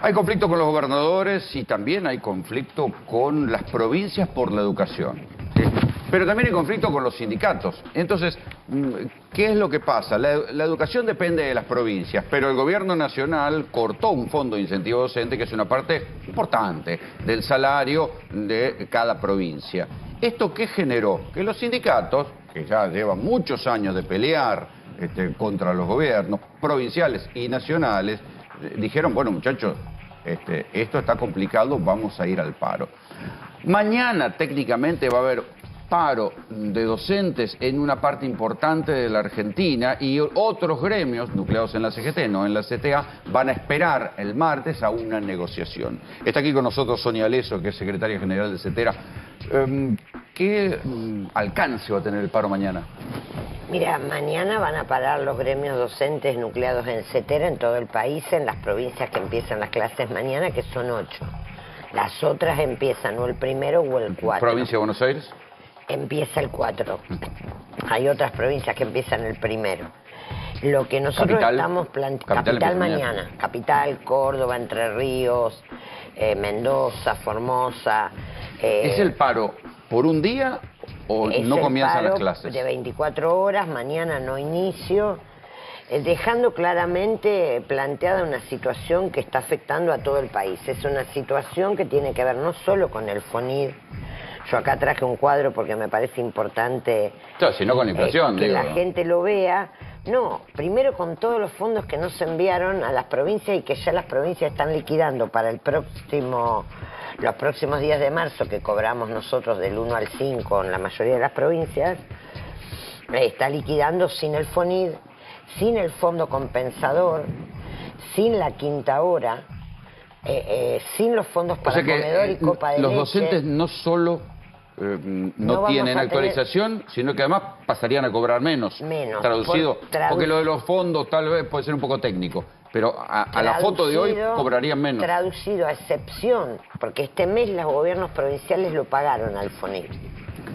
Hay conflicto con los gobernadores y también hay conflicto con las provincias por la educación, ¿sí? Pero también hay conflicto con los sindicatos. Entonces, ¿qué es lo que pasa? La educación depende de las provincias, pero el gobierno nacional cortó un fondo de incentivo docente que es una parte importante del salario de cada provincia. ¿Esto qué generó? Que los sindicatos, que ya llevan muchos años de pelear contra los gobiernos provinciales y nacionales, dijeron, bueno muchachos, esto está complicado, vamos a ir al paro. Mañana técnicamente va a haber paro de docentes en una parte importante de la Argentina y otros gremios nucleados en la CGT, no en la CTA, van a esperar el martes a una negociación. Está aquí con nosotros Sonia Leso, que es secretaria general de CETERA. ¿Qué alcance va a tener el paro mañana? Mira, mañana van a parar los gremios docentes nucleados en CETERA en todo el país, en las provincias que empiezan las clases mañana, que son 8. Las otras empiezan o el 1 o el 4. ¿Provincia de Buenos Aires? Empieza el 4. Hay otras provincias que empiezan el 1. Lo que nosotros estamos planteando... Capital mañana. Capital, Córdoba, Entre Ríos, Mendoza, Formosa... ¿Es el paro por un día o no comienzan las clases? De 24 horas, mañana no inicio, dejando claramente planteada una situación que está afectando a todo el país. Es una situación que tiene que ver no solo con el FONID. Yo acá traje un cuadro porque me parece importante sino con la inflación, que la gente lo vea. No, primero con todos los fondos que no se enviaron a las provincias y que ya las provincias están liquidando para los próximos días de marzo, que cobramos nosotros del 1 al 5 en la mayoría de las provincias, está liquidando sin el FONID, sin el fondo compensador, sin la quinta hora, sin los fondos para comedor y copa de leche. Los docentes no solo no tienen actualización, sino que además pasarían a cobrar menos. Traducido, porque lo de los fondos tal vez puede ser un poco técnico, pero a la foto de hoy cobrarían menos. Traducido a excepción, porque este mes los gobiernos provinciales lo pagaron al FONID.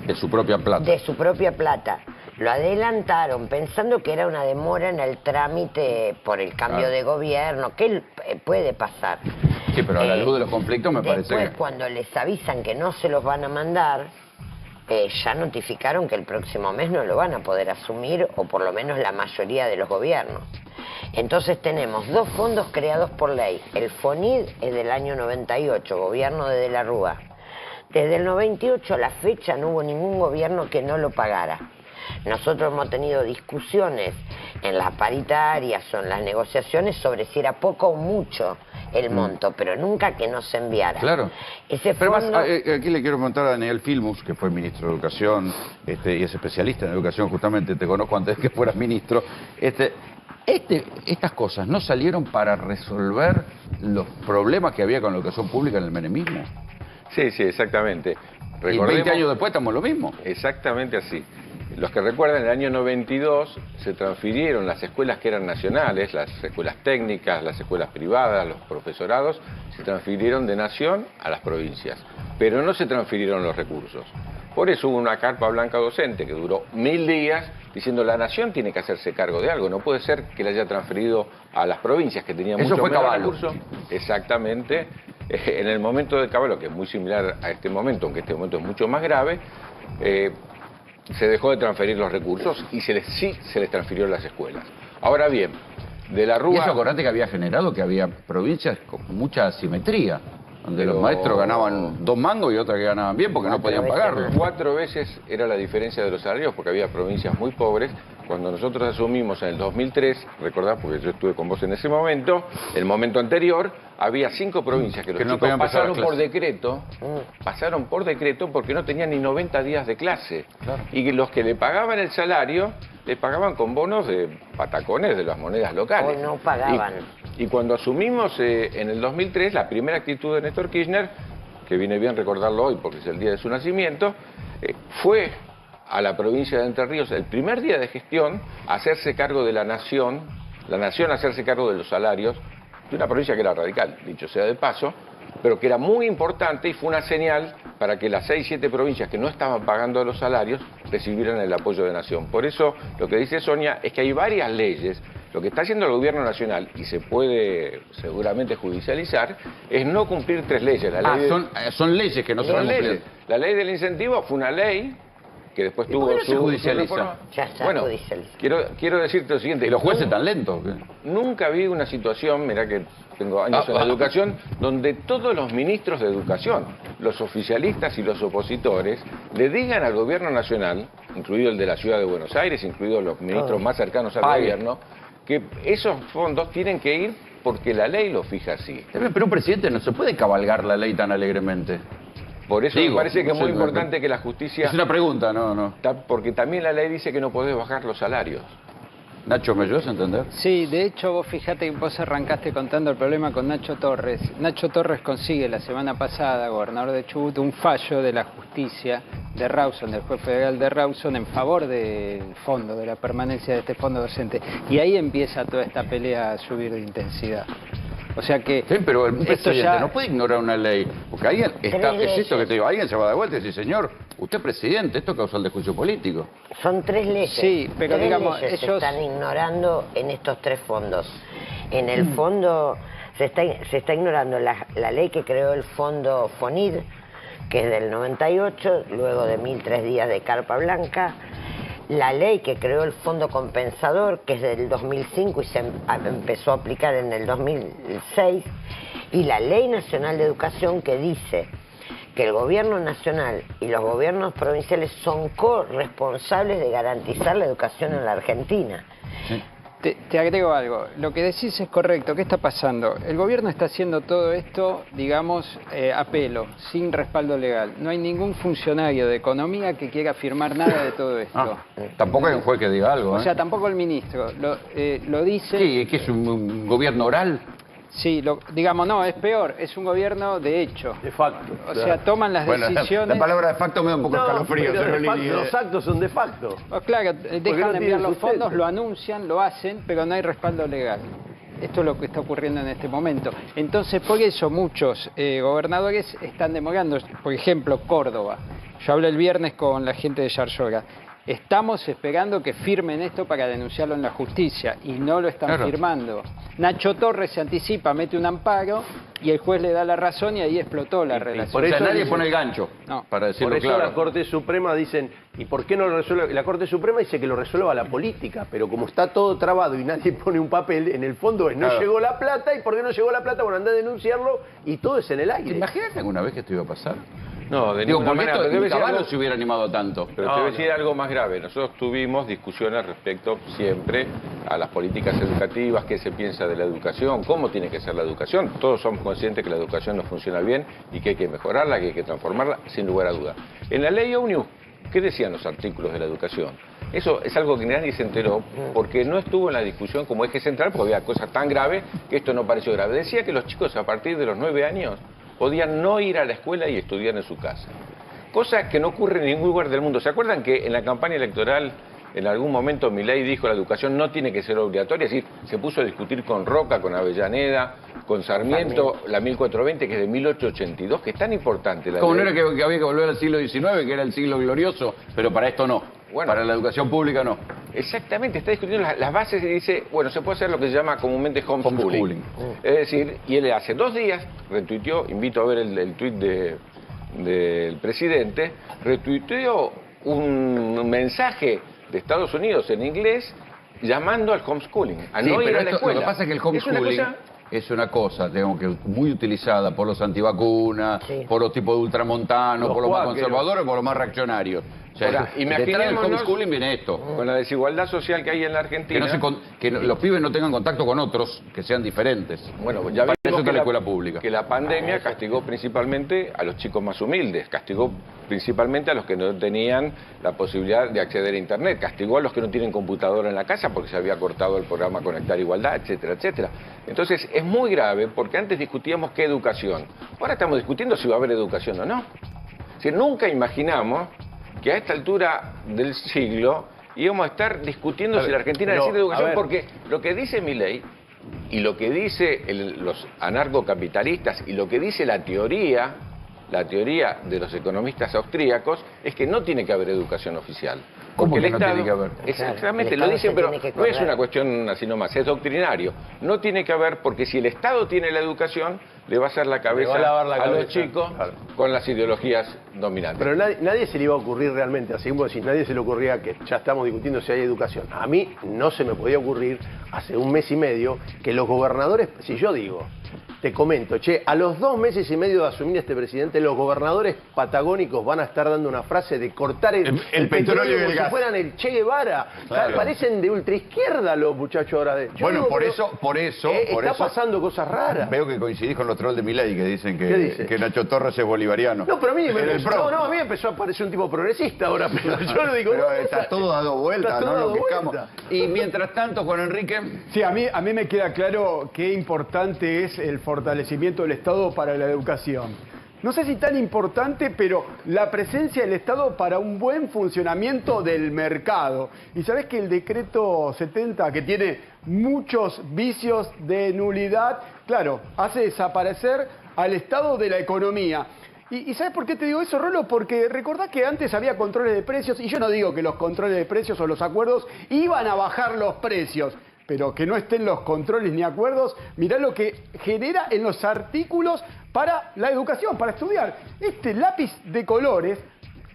De su propia plata. De su propia plata. Lo adelantaron pensando que era una demora en el trámite por el cambio de gobierno, que puede pasar. Sí, pero a la luz de los conflictos me parece que... Después, cuando les avisan que no se los van a mandar, ya notificaron que el próximo mes no lo van a poder asumir, o por lo menos la mayoría de los gobiernos. Entonces tenemos 2 fondos creados por ley. El FONID es del año 98, gobierno de la Rúa. Desde el 98 a la fecha no hubo ningún gobierno que no lo pagara. Nosotros hemos tenido discusiones en las paritarias o en las negociaciones sobre si era poco o mucho el monto, pero nunca que no se enviara. Claro. Ese pero fondo... además, aquí le quiero preguntar a Daniel Filmus, que fue ministro de Educación y es especialista en educación, justamente te conozco antes de que fueras ministro. Estas cosas no salieron para resolver los problemas que había con la educación pública en el menemismo. Sí, exactamente. Y 20 años después estamos lo mismo. Exactamente así. Los que recuerdan, en el año 92 se transfirieron las escuelas que eran nacionales, las escuelas técnicas, las escuelas privadas, los profesorados, se transfirieron de nación a las provincias, pero no se transfirieron los recursos. Por eso hubo una carpa blanca docente que duró 1000 días diciendo la nación tiene que hacerse cargo de algo, no puede ser que le haya transferido a las provincias que tenían mucho menos recursos. Exactamente. En el momento de Caballo, que es muy similar a este momento, aunque este momento es mucho más grave, se dejó de transferir los recursos y sí se les transfirió las escuelas. Ahora bien, de la Rúa... Y eso acordate que había generado que había provincias con mucha asimetría, donde los maestros ganaban 2 mangos y otras que ganaban bien porque no podían pagarlo. 4 veces era la diferencia de los salarios porque había provincias muy pobres. Cuando nosotros asumimos en el 2003, recordás, porque yo estuve con vos en ese momento, el momento anterior, había 5 provincias que los chicos pasaron por decreto porque no tenían ni 90 días de clase. Claro. Y que los que le pagaban el salario, le pagaban con bonos de patacones de las monedas locales. O no pagaban. Y cuando asumimos en el 2003, la primera actitud de Néstor Kirchner, que viene bien recordarlo hoy porque es el día de su nacimiento, fue a la provincia de Entre Ríos el primer día de gestión a hacerse cargo de la nación hacerse cargo de los salarios de una provincia que era radical, dicho sea de paso, pero que era muy importante y fue una señal para que las 6, 7 provincias que no estaban pagando los salarios recibieran el apoyo de nación. Por eso lo que dice Sonia es que hay varias leyes. Lo que está haciendo el gobierno nacional, y se puede seguramente judicializar, es no cumplir 3 leyes. La ley son leyes que no se son van a cumplir. leyes. La ley del incentivo fue una ley que después ¿Y por tuvo qué no se su judicializa? reforma. Ya está Bueno, judicializado. quiero decirte lo siguiente. ¿Y los jueces tan lentos? Nunca vi una situación, mirá que tengo años en la educación, donde todos los ministros de educación, los oficialistas y los opositores, le digan al gobierno nacional, incluido el de la ciudad de Buenos Aires, incluidos los ministros más cercanos al gobierno, que esos fondos tienen que ir porque la ley lo fija así. Pero un presidente no se puede cabalgar la ley tan alegremente. Por eso Digo, me parece que no es sé, muy importante que la justicia... Es una pregunta, no. Porque también la ley dice que no podés bajar los salarios. Nacho, ¿me ayudas a entender? Sí, de hecho vos fijate que vos arrancaste contando el problema con Nacho Torres. Nacho Torres consigue la semana pasada, gobernador de Chubut, un fallo de la justicia de Rawson, del juez federal de Rawson, en favor del fondo, de la permanencia de este fondo docente. Y ahí empieza toda esta pelea a subir de intensidad. O sea que... Sí, pero un esto presidente ya... no puede ignorar una ley. Porque alguien está, Tres es esto que leyes. te digo, alguien se va a dar vuelta y dice, señor, usted es presidente, esto causa el desjuicio político. Son 3 leyes. Sí, pero Tres digamos, leyes se ellos- están ignorando en estos 3 fondos. En el fondo se está ignorando la ley que creó el fondo FONID, que es del 98, luego de 1003 días de carpa blanca. La ley que creó el fondo compensador, que es del 2005 y se empezó a aplicar en el 2006. Y la ley nacional de educación, que dice que el gobierno nacional y los gobiernos provinciales son corresponsables de garantizar la educación en la Argentina. Te agrego algo. Lo que decís es correcto. ¿Qué está pasando? El gobierno está haciendo todo esto, digamos, a pelo, sin respaldo legal. No hay ningún funcionario de economía que quiera firmar nada de todo esto. Tampoco hay un juez que diga algo, O sea, tampoco el ministro. Lo dice... Sí, es que es un gobierno oral. Sí, digamos, no, es peor. Es un gobierno de hecho. De facto. O sea, toman las Bueno, decisiones... la palabra de facto me da un poco No, escalofrío, pero señor de facto, Lili. los actos son de facto. Claro, no dejan de tienen enviar los sustento. fondos, lo anuncian, lo hacen, pero no hay respaldo legal. Esto es lo que está ocurriendo en este momento. Entonces, por eso muchos gobernadores están demorando. Por ejemplo, Córdoba. Yo hablé el viernes con la gente de Yarlora. Estamos esperando que firmen esto para denunciarlo en la justicia y no lo están firmando. Nacho Torres se anticipa, mete un amparo y el juez le da la razón y ahí explotó la relación. por O sea, eso nadie dice- pone el gancho, No. para decirlo Por eso claro. la Corte Suprema dicen, ¿y por qué no lo resuelve? La Corte Suprema dice que lo resuelva la política, pero como está todo trabado y nadie pone un papel, en el fondo es, no Claro. llegó la plata, ¿y por qué no llegó la plata? Bueno, anda a denunciarlo y todo es en el ¿Te aire. imaginas alguna vez que esto iba a pasar? No, de Digo, ninguna porque manera. esto Pero te voy a ni decir Caballo algo- se hubiera animado tanto. Pero te voy a decir algo más grave. Nosotros tuvimos discusiones respecto siempre a las políticas educativas, qué se piensa de la educación, cómo tiene que ser la educación. Todos somos conscientes que la educación no funciona bien y que hay que mejorarla, que hay que transformarla, sin lugar a duda. En la ley Omnibus, ¿qué decían los artículos de la educación? Eso es algo que nadie se enteró porque no estuvo en la discusión como eje central, porque había cosas tan graves que esto no pareció grave. Decía que los chicos a partir de los 9 años podían no ir a la escuela y estudiar en su casa. Cosa que no ocurre en ningún lugar del mundo. ¿Se acuerdan que en la campaña electoral en algún momento Milei dijo la educación no tiene que ser obligatoria? Es decir, se puso a discutir con Roca, con Avellaneda, con Sarmiento, la 1420, que es de 1882, que es tan importante. La Como no ley. era que había que volver al siglo XIX, que era el siglo glorioso, pero para esto no. Bueno. Para la educación pública no. Exactamente, está discutiendo las bases y dice, bueno, se puede hacer lo que se llama comúnmente homeschooling. Homeschooling. Es decir, y él hace 2 días retuiteó, invito a ver el tuit del presidente, retuiteó un mensaje de Estados Unidos en inglés llamando al homeschooling, a Sí, no ir pero a la esto- escuela. lo que pasa es que el Es una homeschooling cosa- es una cosa, digamos, que muy utilizada por los antivacunas, Sí. por los tipos de ultramontanos, Los por los más cuáqueros. conservadores, por los más reaccionarios. O sea, Ahora, detrás del imaginémonos- homeschooling viene esto. Con la desigualdad social que hay en la Argentina. Los pibes no tengan contacto con otros que sean diferentes. Bueno, ya Para eso vimos está la escuela pública. que la pandemia castigó principalmente a los chicos más humildes, castigó principalmente a los que no tenían la posibilidad de acceder a Internet, castigó a los que no tienen computadora en la casa porque se había cortado el programa Conectar Igualdad, etcétera, etcétera. Entonces es muy grave porque antes discutíamos qué educación, ahora estamos discutiendo si va a haber educación o no. Es decir, nunca imaginamos que a esta altura del siglo íbamos a estar discutiendo si la Argentina pero, necesita educación, a ver. porque lo que dice Milei y lo que dice los anarcocapitalistas y lo que dice la teoría la teoría de los economistas austríacos es que no tiene que haber educación oficial. ¿Cómo Porque que el no Estado, tiene que haber? Exactamente, Claro, lo el dicen, Estado pero se tiene que no es correr. una cuestión así nomás, es doctrinario. No tiene que haber, porque si el Estado tiene la educación, le va a hacer la cabeza va a lavar la a los cabeza, chicos claro. con las ideologías dominantes. Pero nadie se le iba a ocurrir realmente, así como decís, nadie se le ocurría que ya estamos discutiendo si hay educación. A mí no se me podía ocurrir hace un mes y medio que los gobernadores, si yo digo, te comento, che, a los 2 meses y medio de asumir este presidente, los gobernadores patagónicos van a estar dando una frase de cortar el petróleo y el como gas. si fueran el Che Guevara. Claro. Parecen de ultraizquierda los muchachos ahora. Yo Bueno, digo, por pero, eso está pasando cosas raras. veo que coincidís con los trolls de Milei que dicen ¿Qué dice? que Nacho Torres es bolivariano. No, pero a mí me En el empezó, PRO. a mí me empezó a parecer un tipo progresista ahora, pero yo le digo... Pero no, está todo dado vuelta, está todo no dado nos quejamos. vuelta. Y mientras tanto, Juan Enrique, Sí, a mí me queda claro qué importante es el fortalecimiento del Estado para la educación. No sé si tan importante, pero la presencia del Estado para un buen funcionamiento del mercado. Y sabés que el decreto 70, que tiene muchos vicios de nulidad, claro, hace desaparecer al Estado de la economía. ¿Y sabes por qué te digo eso, Rolo? Porque recordá que antes había controles de precios, y yo no digo que los controles de precios o los acuerdos iban a bajar los precios, pero que no estén los controles ni acuerdos, mirá lo que genera en los artículos para la educación, para estudiar. Este lápiz de colores,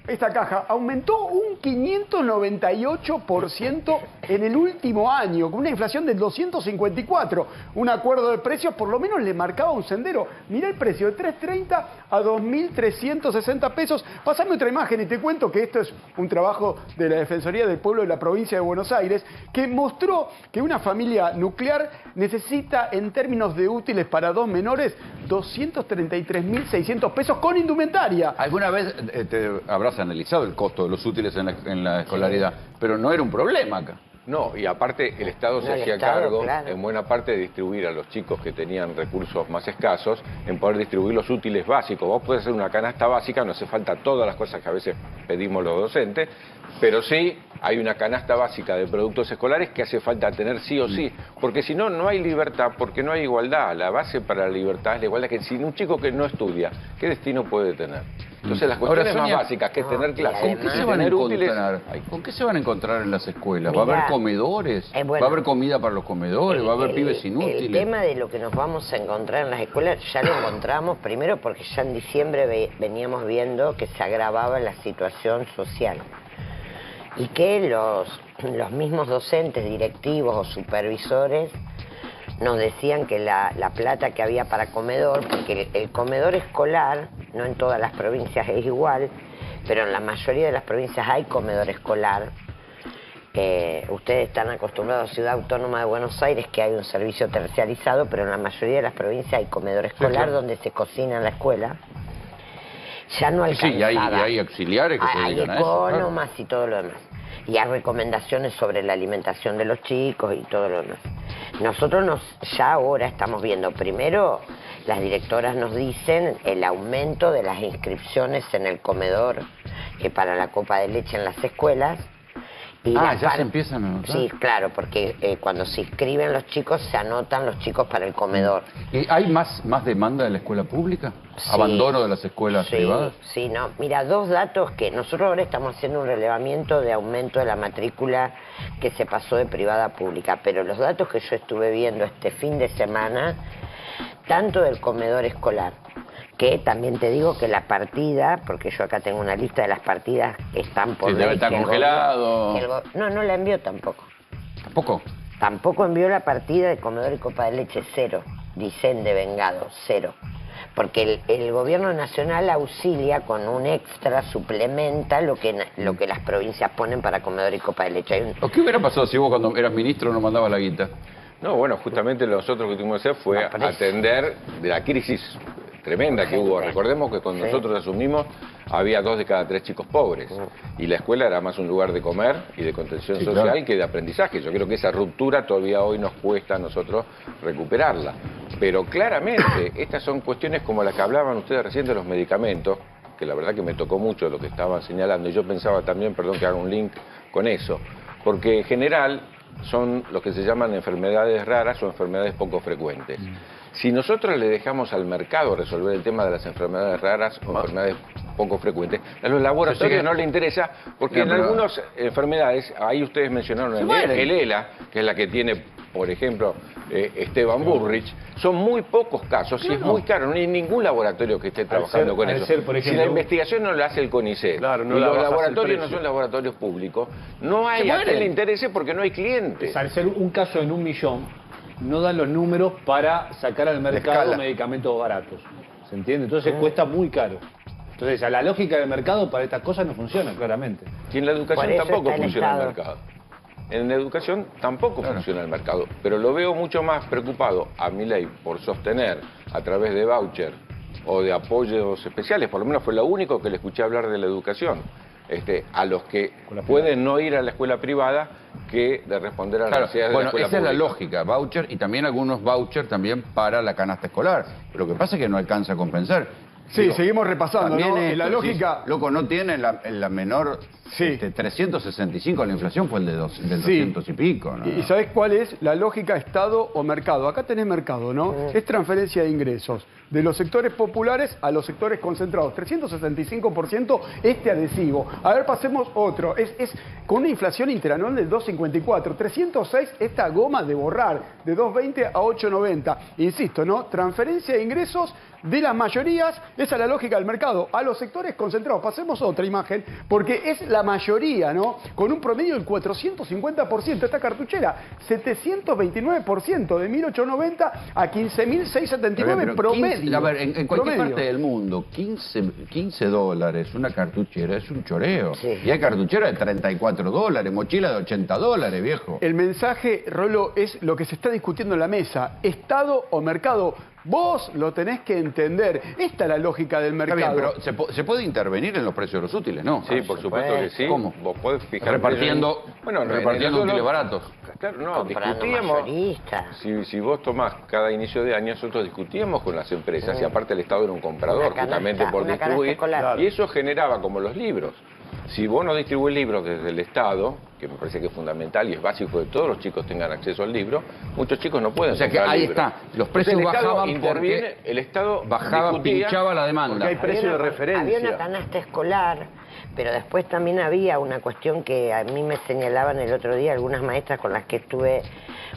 esta caja, aumentó un 598% en el último año, con una inflación del 254. Un acuerdo de precios por lo menos le marcaba un sendero. Mirá el precio, de 3.30 a 2.360 pesos. Pasame otra imagen y te cuento que esto es un trabajo de la Defensoría del Pueblo de la provincia de Buenos Aires, que mostró que una familia nuclear necesita, en términos de útiles para 2 menores, 233.600 pesos con indumentaria. ¿alguna vez te habrás analizado el costo de los útiles en la escolaridad? Pero no era un problema acá. No, y aparte el Estado se No, el hacía Estado, cargo claro. en buena parte de distribuir a los chicos que tenían recursos más escasos, en poder distribuir los útiles básicos. Vos podés hacer una canasta básica, no hace falta todas las cosas que a veces pedimos los docentes, pero sí hay una canasta básica de productos escolares que hace falta tener sí o sí, porque si no, no hay libertad, porque no hay igualdad. La base para la libertad es la igualdad, que si un chico que no estudia, ¿qué destino puede tener? Entonces las Ahora, cuestiones Sonia, más básicas, que es tener y clases, ¿Con qué se van a tener útiles, encontrar? ¿Con qué se van a encontrar en las escuelas? ¿Va a Mirá, haber comedores? bueno, ¿Va a haber comida para los comedores? ¿Va a haber pibes inútiles? El tema de lo que nos vamos a encontrar en las escuelas ya lo encontramos, primero porque ya en diciembre veníamos viendo que se agravaba la situación social y que los mismos docentes, directivos o supervisores nos decían que la plata que había para comedor, porque el comedor escolar, no en todas las provincias es igual, pero en la mayoría de las provincias hay comedor escolar. Ustedes están acostumbrados a Ciudad Autónoma de Buenos Aires, que hay un servicio terciarizado, pero en la mayoría de las provincias hay comedor escolar, claro, donde se cocina en la escuela. Ya no Sí, alcanzaba. y hay auxiliares que se Hay dedican a eso. claro. ecónomas y todo lo demás. Y hay recomendaciones sobre la alimentación de los chicos y todo lo demás. Nosotros ya ahora estamos viendo, primero, las directoras nos dicen el aumento de las inscripciones en el comedor para la copa de leche en las escuelas. Y Ya se empiezan a anotar. Sí, claro, porque cuando se inscriben los chicos, se anotan los chicos para el comedor. ¿Y hay más demanda de la escuela pública? Sí. ¿Abandono de las escuelas Sí, privadas? sí, no. Mira, 2 datos que nosotros ahora estamos haciendo un relevamiento de aumento de la matrícula que se pasó de privada a pública, pero los datos que yo estuve viendo este fin de semana, tanto del comedor escolar, que también te digo que la partida, porque yo acá tengo una lista de las partidas que están por Sí, debe ley, estar que el congelado. no la envió tampoco. ¿Tampoco? Tampoco envió la partida de comedor y copa de leche, 0. Dicen de vengado, 0. Porque el gobierno nacional auxilia con un extra, suplementa lo que las provincias ponen para comedor y copa de leche. Hay un- ¿O qué hubiera pasado si vos cuando eras ministro no mandabas la guita? No, bueno, justamente nosotros que tuvimos que hacer fue No, pero es- atender de la crisis tremenda que hubo. Recordemos que cuando Sí. nosotros asumimos había 2 de cada 3 chicos pobres y la escuela era más un lugar de comer y de contención Sí, social claro. que de aprendizaje. Yo creo que esa ruptura todavía hoy nos cuesta a nosotros recuperarla. Pero claramente estas son cuestiones como las que hablaban ustedes recién de los medicamentos, que la verdad que me tocó mucho lo que estaban señalando, y yo pensaba también, perdón que haga un link con eso, porque en general son lo que se llaman enfermedades raras o enfermedades poco frecuentes. Si nosotros le dejamos al mercado resolver el tema de las enfermedades raras o enfermedades poco frecuentes, a los laboratorios no le interesa, porque en algunas enfermedades, ahí ustedes mencionaron el ELA, que es la que tiene, por ejemplo, Esteban Burrich, son muy pocos casos y es muy caro, no hay ningún laboratorio que esté trabajando con eso. Por ejemplo, si la investigación no la hace el CONICET, Claro, no y la los bajas el laboratorios no precio. son laboratorios públicos, no hay a quien le interese porque no hay clientes. Al ser un caso en 1 millón, no dan los números para sacar al mercado escala. medicamentos baratos. ¿Se entiende? Entonces cuesta muy caro. Entonces, a la lógica del mercado para estas cosas no funciona, claramente. Y en la educación Por eso tampoco está el funciona el Estado. mercado. En la educación tampoco funciona el mercado. Pero lo veo mucho más preocupado a Milei por sostener a través de voucher o de apoyos especiales, por lo menos fue lo único que le escuché hablar de la educación, a los que pueden no ir a la escuela privada, que de responder a las Claro, necesidades de la bueno, escuela esa es la pública. lógica, voucher y también algunos vouchers también para la canasta escolar. Lo que pasa es que no alcanza a compensar. Sí, seguimos repasando, también ¿no? esto, La lógica... sí, loco, no tiene la menor... Sí. 365, la inflación fue el del Sí. 200 y pico, ¿no? ¿Y sabés cuál es la lógica Estado o mercado? Acá tenés mercado, ¿no? Es transferencia de ingresos de los sectores populares a los sectores concentrados. 365% este adhesivo. A ver, pasemos otro. Es con una inflación interanual del 2,54. 306 esta goma de borrar, de 2,20 a 8,90. Insisto, ¿no? Transferencia de ingresos de las mayorías, esa es la lógica del mercado, a los sectores concentrados. Pasemos a otra imagen, porque es la mayoría, ¿no? Con un promedio del 450%. Esta cartuchera, 729%, de 1.890 a 15.679 Pero promedio. 15, a ver, en cualquier promedio. parte del mundo, 15 dólares una cartuchera es un choreo. Sí. Y hay cartuchera de 34 dólares, mochila de 80 dólares, viejo. El mensaje, Rolo, es lo que se está discutiendo en la mesa. ¿Estado o mercado? Vos lo tenés que entender. Esta es la lógica del Está mercado. bien, pero se puede intervenir en los precios de los útiles, ¿no? Sí, por supuesto que sí. ¿Cómo? Vos podés fijar Repartiendo, repartiendo útiles baratos. Claro, no, Comprando discutíamos. mayoristas. Si vos tomás cada inicio de año, nosotros discutíamos con las empresas y aparte el Estado era un comprador, Una canasta, justamente por una canasta distribuir. escolar. Y eso generaba como los libros. Si vos no distribuís libros desde el Estado, que me parece que es fundamental y es básico que todos los chicos tengan acceso al libro, muchos chicos no pueden O sea que comprar ahí libros. está, los precios Entonces, el Estado bajaban interviene, porque el Estado bajaba, discutía, pinchaba la demanda. Porque hay precio de Había referencia. una canasta escolar, pero después también había una cuestión que a mí me señalaban el otro día algunas maestras con las que estuve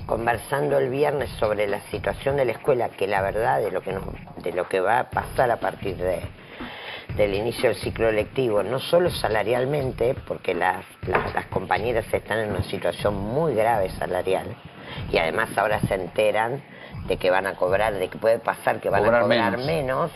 conversando el viernes sobre la situación de la escuela, que la verdad de lo que va a pasar a partir del inicio del ciclo lectivo, no solo salarialmente, porque las compañeras están en una situación muy grave salarial, y además ahora se enteran de que van a cobrar, de que puede pasar que van Cobrar a cobrar menos.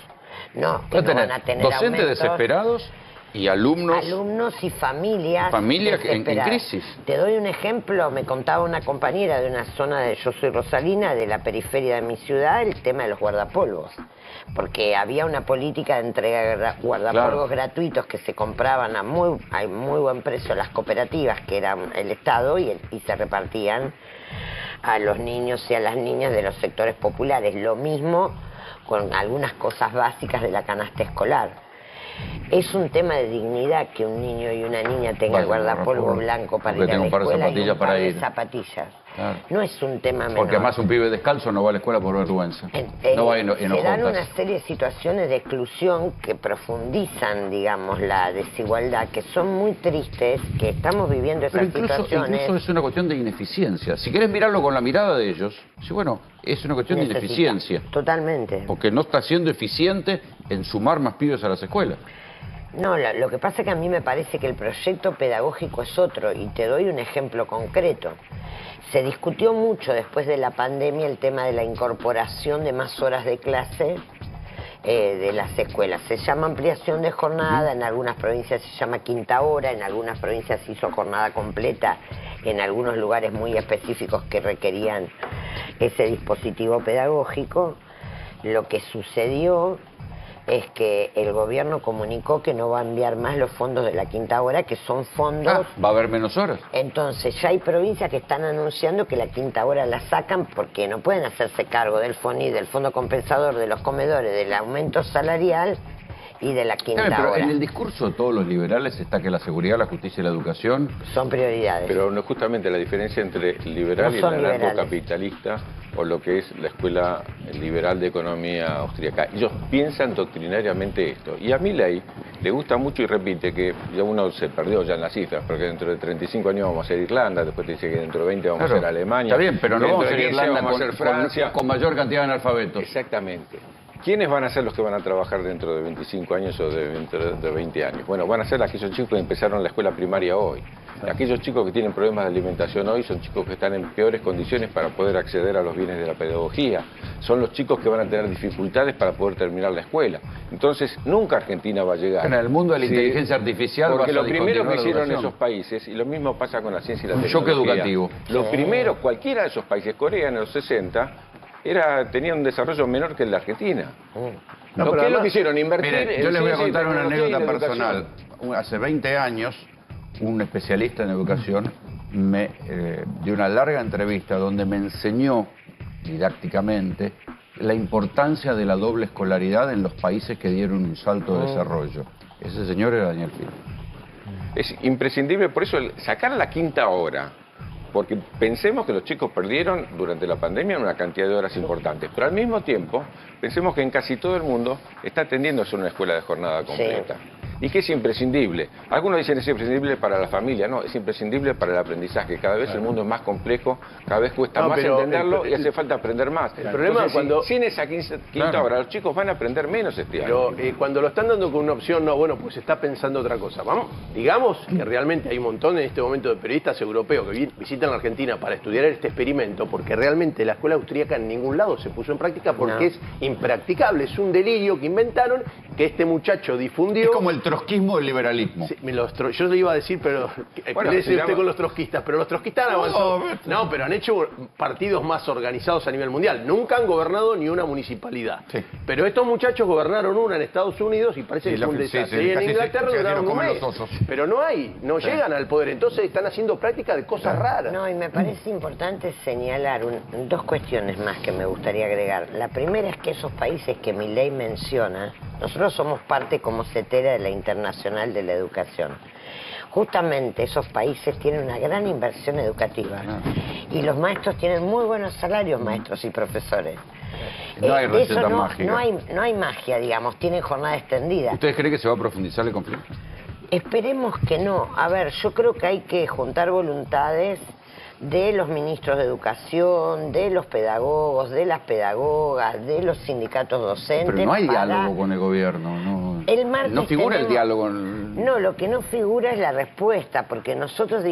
no, que Va a no tener van a tener docentes aumentos. desesperados y alumnos. Alumnos y familias Familias en desesperadas. crisis. Te doy un ejemplo, me contaba una compañera de una zona yo soy Rosalina, de la periferia de mi ciudad, el tema de los guardapolvos. Porque había una política de entrega de guardapolvos gratuitos que se compraban a muy buen precio a las cooperativas, que eran el Estado, y se repartían a los niños y a las niñas de los sectores populares. Lo mismo con algunas cosas básicas de la canasta escolar. Es un tema de dignidad que un niño y una niña tengan guardapolvo blanco para ir a la escuela y un par de zapatillas. Claro. No es un tema menor. Porque además un pibe descalzo no va a la escuela por vergüenza. No va en Se dan una hojotas. serie de situaciones de exclusión que profundizan, digamos, la desigualdad, que son muy tristes, que estamos viviendo esas Pero situaciones. incluso es una cuestión de ineficiencia. Si querés mirarlo con la mirada de ellos, sí, bueno, es una cuestión de ineficiencia. Totalmente. Porque no está siendo eficiente en sumar más pibes a las escuelas. No, lo que pasa es que a mí me parece que el proyecto pedagógico es otro, y te doy un ejemplo concreto. Se discutió mucho después de la pandemia el tema de la incorporación de más horas de clase de las escuelas. Se llama ampliación de jornada, en algunas provincias se llama quinta hora, en algunas provincias se hizo jornada completa, en algunos lugares muy específicos que requerían ese dispositivo pedagógico. Lo que sucedió es que el gobierno comunicó que no va a enviar más los fondos de la quinta hora, que son fondos... Va a haber menos horas. Entonces ya hay provincias que están anunciando que la quinta hora la sacan porque no pueden hacerse cargo del FONI, del Fondo Compensador, de los comedores, del aumento salarial, y de la quinta Pero hora. en el discurso de todos los liberales está que la seguridad, la justicia y la educación... Son prioridades. Pero no, justamente la diferencia entre el liberal No y son el liberales. anarcocapitalista, o lo que es la escuela liberal de economía austríaca. Ellos piensan doctrinariamente esto. Y a Milei le gusta mucho y repite que ya uno se perdió ya en las cifras, porque dentro de 35 años vamos a ser Irlanda, después te dice que dentro de 20 vamos Claro, a ser Alemania. Está bien, pero no dentro vamos a de ser 15 Irlanda vamos a ser Francia. con mayor cantidad de analfabetos. Exactamente. ¿Quiénes van a ser los que van a trabajar dentro de 25 años o dentro de 20 años? Bueno, van a ser aquellos chicos que empezaron la escuela primaria hoy. Aquellos chicos que tienen problemas de alimentación hoy son chicos que están en peores condiciones para poder acceder a los bienes de la pedagogía. Son los chicos que van a tener dificultades para poder terminar la escuela. Entonces, nunca Argentina va a llegar. En el mundo de la inteligencia artificial Porque vas a lo primero que discontinuar la hicieron educación. esos países, y lo mismo pasa con la ciencia y la Un tecnología. choque educativo. Lo primero, cualquiera de esos países, Corea en los 60, tenía un desarrollo menor que el de Argentina. No, ¿Qué pero es lo además- que hicieron? Invertir Mire, en yo les voy a ciencia y contar una tecnología y anécdota en educación. personal. Hace 20 años, un especialista en educación me dio una larga entrevista donde me enseñó didácticamente la importancia de la doble escolaridad en los países que dieron un salto de desarrollo. Ese señor era Daniel Phil. Es imprescindible, por eso, sacar la quinta hora. Porque pensemos que los chicos perdieron durante la pandemia una cantidad de horas importantes, pero al mismo tiempo pensemos que en casi todo el mundo está tendiendo a ser una escuela de jornada completa. Y que es imprescindible. Algunos dicen es imprescindible para la familia, no, es imprescindible para el aprendizaje. Cada vez el mundo es más complejo, cada vez cuesta No, más pero entenderlo y hace falta aprender más. el problema es cuando- sin esa quinta hora, los chicos van a aprender menos este año. Pero cuando lo están dando con una opción, no, bueno, pues está pensando otra cosa. Vamos, digamos que realmente hay un montón en este momento de periodistas europeos que visitan la Argentina para estudiar este experimento, porque realmente la escuela austríaca en ningún lado se puso en práctica porque No. es impracticable. Es un delirio que inventaron, que este muchacho difundió. Es como el trotskismo del liberalismo. Sí, yo le iba a decir, pero Bueno, quédese se usted llama- con los trotskistas, pero los trotskistas han avanzado. No, pero han hecho partidos más organizados a nivel mundial. Nunca han gobernado ni una municipalidad. Sí. Pero estos muchachos gobernaron una en Estados Unidos y parece Sí, que fue un sí, sí, desastre. Y en casi Inglaterra se duraron un comen mes. los osos. Pero no llegan al poder. Entonces están haciendo práctica de cosas raras. No, y me parece importante señalar dos cuestiones más que me gustaría agregar. La primera es que esos países que Milei menciona, nosotros somos parte como CETERA de la Internacional de la Educación. Justamente esos países tienen una gran inversión educativa y los maestros tienen muy buenos salarios, maestros y profesores. No hay receta Eso mágica. no hay magia, digamos, tienen jornada extendida. ¿Ustedes creen que se va a profundizar el conflicto? Esperemos que no. A ver, yo creo que hay que juntar voluntades de los ministros de educación, de los pedagogos, de las pedagogas, de los sindicatos docentes. Pero no hay para- diálogo con el gobierno. No, El martes no figura el tenemos- diálogo. En... No, lo que no figura es la respuesta, porque nosotros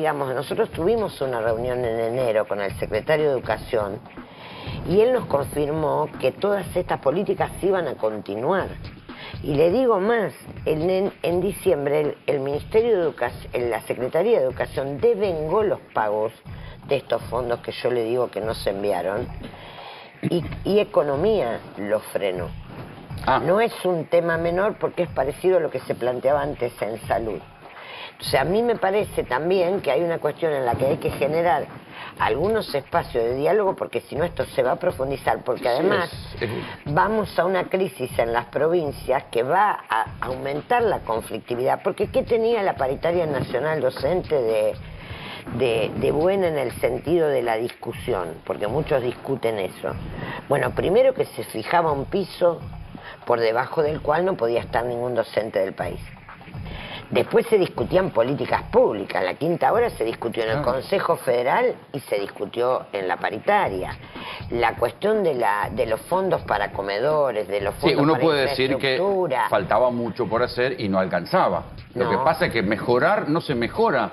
tuvimos una reunión en enero con el secretario de Educación y él nos confirmó que todas estas políticas iban a continuar. Y le digo más, en diciembre el Ministerio de Educación, la Secretaría de Educación devengó los pagos de estos fondos que yo le digo que no se enviaron y Economía los frenó. Ah. No es un tema menor porque es parecido a lo que se planteaba antes en salud. O sea, a mí me parece también que hay una cuestión en la que hay que generar algunos espacios de diálogo porque si no esto se va a profundizar, porque además vamos a una crisis en las provincias que va a aumentar la conflictividad, porque ¿qué tenía la paritaria nacional docente de buena en el sentido de la discusión? Porque muchos discuten eso. Bueno, primero que se fijaba un piso por debajo del cual no podía estar ningún docente del país. Después se discutían políticas públicas. La quinta hora se discutió en el Consejo Federal y se discutió en la paritaria. La cuestión de los fondos para comedores, de los Sí, fondos uno para puede decir que infraestructura. faltaba mucho por hacer y no alcanzaba. Lo No. que pasa es que mejorar no se mejora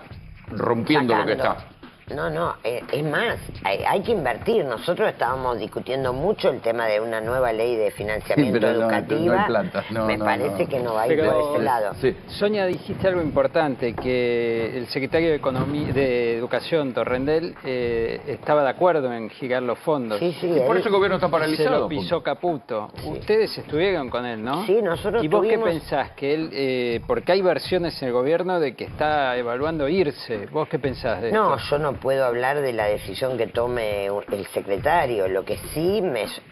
rompiendo lo que Sacando. está. No, es más, hay que invertir. Nosotros estábamos discutiendo mucho el tema de una nueva ley de financiamiento pero no educativa. hay plata. No, Me no, parece no. que no va a ir Pero- por ese lado. Sí. Sonia, dijiste algo importante, que el secretario de Educación, Torrendel, estaba de acuerdo en girar los fondos. Sí, sí, Y por él- eso el gobierno está Se paralizado. lo pisó Caputo. Ustedes estuvieron con él, ¿no? Sí, nosotros ¿Y vos tuvimos- qué pensás? Que él, porque hay versiones en el gobierno de que está evaluando irse. ¿Vos qué pensás de No, esto? yo no no puedo hablar de la decisión que tome el secretario. Lo que sí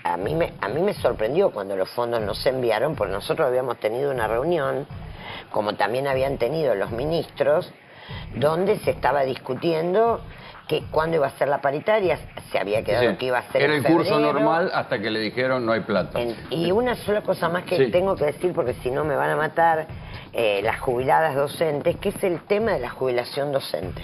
a mí me sorprendió cuando los fondos no se enviaron, porque nosotros habíamos tenido una reunión, como también habían tenido los ministros, donde se estaba discutiendo que cuándo iba a ser la paritaria, se había quedado Sí. que iba a ser Era en el curso febrero. normal hasta que le dijeron no hay plata. Y una sola cosa más que Sí. tengo que decir, porque si no me van a matar, las jubiladas docentes, que es el tema de la jubilación docente,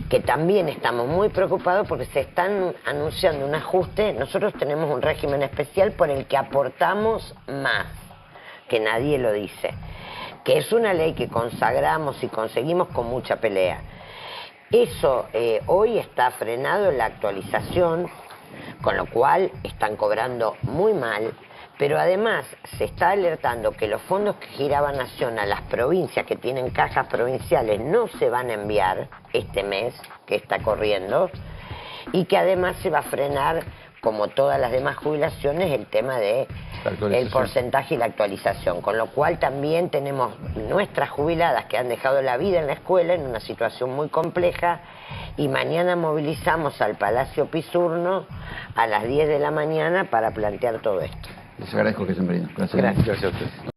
que también estamos muy preocupados porque se están anunciando un ajuste. Nosotros tenemos un régimen especial por el que aportamos más, que nadie lo dice, que es una ley que consagramos y conseguimos con mucha pelea. Eso hoy está frenado en la actualización, con lo cual están cobrando muy mal, pero además se está alertando que los fondos que giraba Nación a las provincias que tienen cajas provinciales no se van a enviar este mes que está corriendo, y que además se va a frenar, como todas las demás jubilaciones, el tema de el porcentaje y la actualización, con lo cual también tenemos nuestras jubiladas que han dejado la vida en la escuela en una situación muy compleja, y mañana movilizamos al Palacio Pisurno a las 10 de la mañana para plantear todo esto. Les agradezco que se han venido. Gracias. Gracias. Gracias a usted.